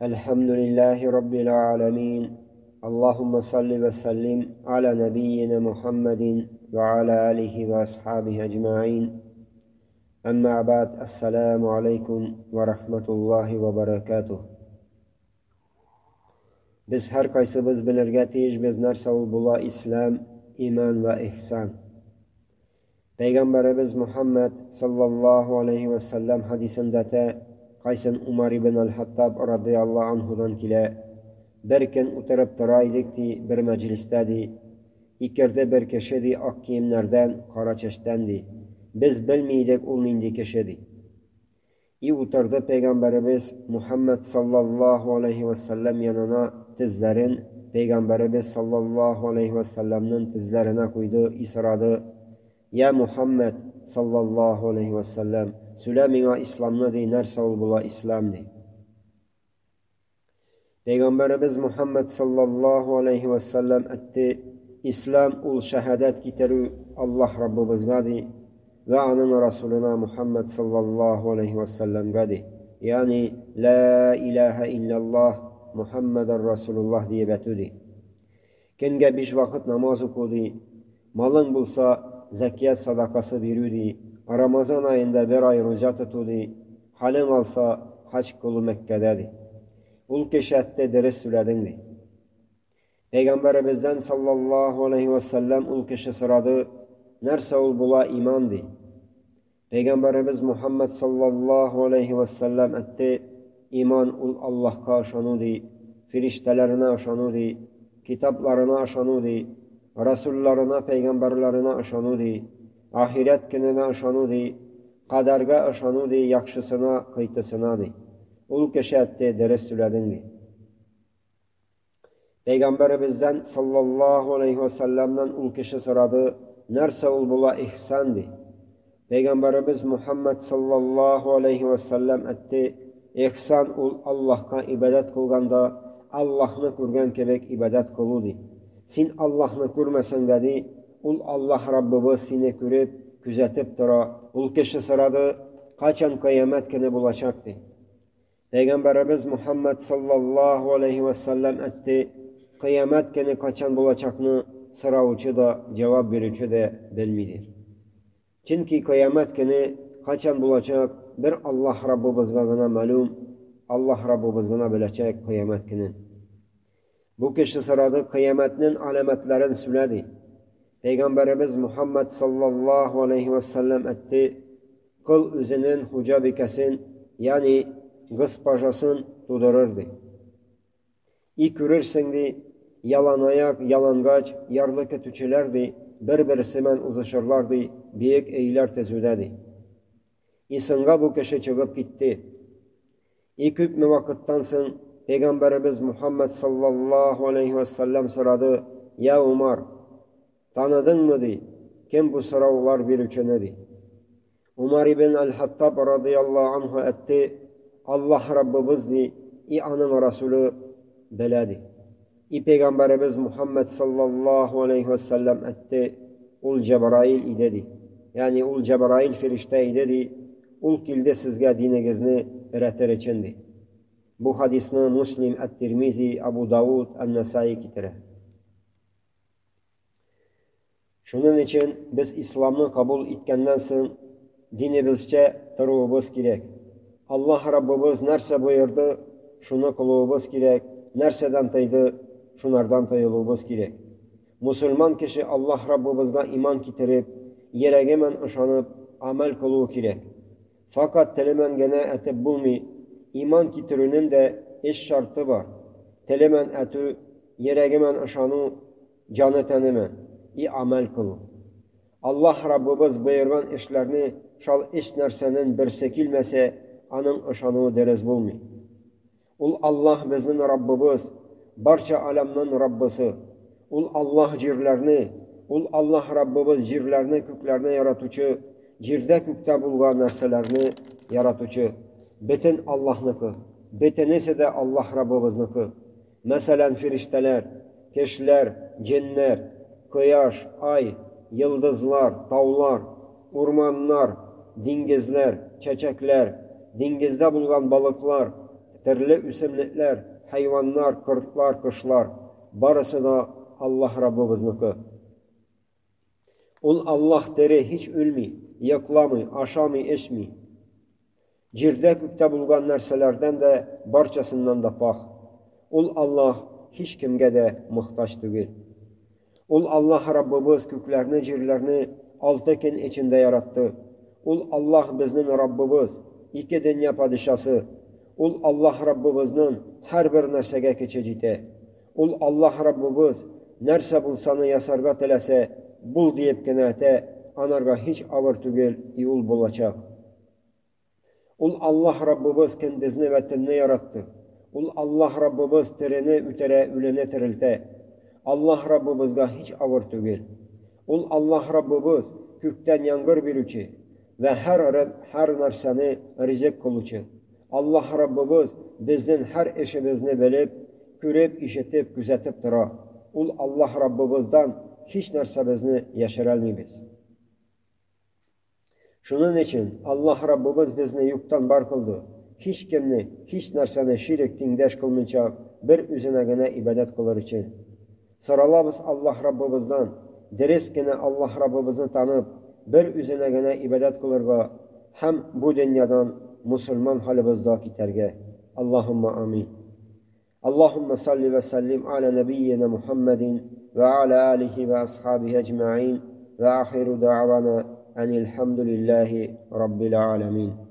Elhamdülillahi Rabbil alemin. Allahümme salli ve sellim ala nebiyyina Muhammedin ve ala alihi ve ashabihi ecma'in. Amma ba'd, esselamu aleyküm ve rahmetullahi ve berekatuh. Biz her kaysımız bilirge tiyij biz nerse bula İslam, iman ve ihsan. Peygamberimiz Muhammed sallallahu aleyhi ve sellem hadisinde te Qaysın Umar ibn al-Hattab radıyallahu anhudan kile berken utarıp taraydık di bir meclistedi. İkerde bir keşedi ak kiyimlerden kara çeştendi. Biz bilmeydik ol nindi keşedi. İ utardı Peygamberimiz Muhammed sallallahu aleyhi ve sellem yanına tizlerin Peygamberimiz sallallahu aleyhi ve sellem'nin tizlerine koydu. İsradı ya Muhammed sallallahu aleyhi ve sellem Sülemina İslam'na di nerse ol bula İslam di. Peygamberimiz Muhammed sallallahu aleyhi ve sellem etti. İslam ul şehadet getiru Allah Rabbimiz gadi ve anın Resuluna Muhammed sallallahu aleyhi ve sellem gadi. Yani la ilahe illallah Muhammeden Resulullah diye betudi. Kenge beş vakit namaz okudu. Malın bulsa zekiyat sadakası birudi. Ramazan ayında bir ay roza tutudi. Halim alsa hac kulu Mekke'dedi. Ul keşette ders söyledindi. Peygamberimizden sallallahu aleyhi ve sellem ul keşe sıradı. Nerse ul bula imandi. Peygamberimiz Muhammed sallallahu aleyhi ve sellem etti. İman ul Allah'a aşanudi. Firiştelerine aşanudi. Kitaplarına aşanudi. Resullarına, peygamberlerine aşanudi. Ahiret gününe aşanudi. Kaderge aşanudi. Yakşısına, kıytısına di. Ul keşette ders söyledindi. Peygamberimizden sallallahu aleyhi ve sellem'den ul keşe sıradı. Nerse ul bula ihsandi. Peygamberimiz Muhammed sallallahu aleyhi ve sellem etti. İhsan ul Allah'a ibadet kılganda Allah'ını kurgan kebek ibadet kıludi. Sin Allah'ını kurmasan dedi. Ul Allah Rabbimiz seni körüp küzetip tura. Ul keşe sıradı. Kaçan kıyamet günü bulacaktı. Peygamberimiz Muhammed sallallahu aleyhi ve sellem etti. Kıyamet günü kaçan bulacakını sıra uçu da cevap verici de bilmidir. Çünkü kıyamet günü kaçan bulacak bir Allah Rabbimiz gına malum. Allah Rabbimiz gına bilecek kıyamet günü. Bu kişi sırada kıyametinin alametlerini söyledi. Peygamberimiz Muhammed sallallahu aleyhi ve sellem etti. Kıl üzerinin hucabi kesin yani kız paşasın tudururdu. İlk görürsün yalan ayak, yalangaç, yarlı kötüçülerdi. Bir-birisinden uzlaşırlardı. Büyük eyler tezüdedi. İnsanğa bu kişi çıkıp gitti. İlk hükmü vakittan sonra Peygamberimiz Muhammed sallallahu aleyhi ve sellem soradı. Ya Umar, tanıdın mı di? Kim bu sıralar bir üçünedi? Umar ibn al-Hattab radıyallahu anhu etti. Allah Rabbimiz di. İ anın Resulü beledi. İ Peygamberimiz Muhammed sallallahu aleyhi ve sellem etti. Ul Cebrail idedi. Yani ul Cebrail firişte idedi. Ul kilde sizge dininizni öğretir içindi. Bu hadisini Müslim, Et-Tirmizi, Abu Davud, En-Nesai kitire. Şunun için biz İslam'ı kabul etkenden sonra dinimizce durmamız gerek. Allah Rabbimiz nerse buyurdu, şunu kılmamız gerek. Nerseden taydı, şunlardan tayılmamız gerek. Müslüman kişi Allah Rabbimiz'e iman getirip, yeregemen ışanıp, amel kılığı gerek. Fakat telemen gene etip bulmi, iman getirinin de iş şartı var. Telemen etü, yeregemen ışanı, canı tanımen, amel kılı. Allah Rabbimiz buyurgan işlerini, şal iş nersenin bir sekilmese, anın ışanı deriz bulmi. Ul Allah bizim Rabbimiz, barça alemnin Rabbisi. Ul Allah cirlerini, ul Allah Rabbimiz cirlerini, köklerini yaratıcı, cirde kökte bulgan nerselerini yaratıcı. Bütün Allah'nıkı, bütünüse de Allah Rabbimiz'nıkı. Mesela firişteler, keşler, cinler, kıyaş, ay, yıldızlar, tavlar, ormanlar, dingizler, çiçekler, dingizde bulgan balıklar, türlü üsümlükler, hayvanlar, kurtlar, kuşlar, barısı da Allah Rabbimizniki. Ol Allah deri hiç ölmi, yoklami, aşami, eşmi. Cirde kökte bulgan narsalardan da barçasından da pak. Ol Allah hiç kimge de muhtaç değil. Ol Allah Rabbimiz köklerini, cirlerini altıkin içinde yarattı. Ol Allah bizim Rabbimiz, iki dünya padişası. Ol Allah Rabbimiznin her bir narsege keçecite. Ol Allah Rabbimiz nerse bulsanı yasarga telese, bul deyip genete, anarga hiç ağır tügül yol bulacak. Ol Allah Rabbimiz kendisini ve tenini yarattı. Ol Allah Rabbimiz terini ütere, ülene tirilte. Allah Rabbimizga hiç ağır tügül. Ol Allah Rabbimiz kökten yangır birüçü ve her narsani rizek kılıçı. Allah Rabbimiz bizden her işimizni bilip, görüp, işitip, gözetip tura. Ol Allah Rabbimizden hiç narsa bizni yaşaralmayız. Şunun için Allah Rabbimiz bizni yoktan bar kıldı. Hiç kimni, hiç narsani şirk dingdaş kılmayacak bir üzüne gene ibadet kılır için. Sıralabız Allah Rabbimizden, dereskine Allah Rabbimizni tanıp, bir üzüne gene ibadet kılırga, hem bu dünyadan Müslüman halimizda giderge. Allahümme amin. Allahümme salli ve sellim ala nebiyyina Muhammedin ve ala alihi ve ashabihi ecma'in ve ahiru da'vana enilhamdülillahi rabbil alemin.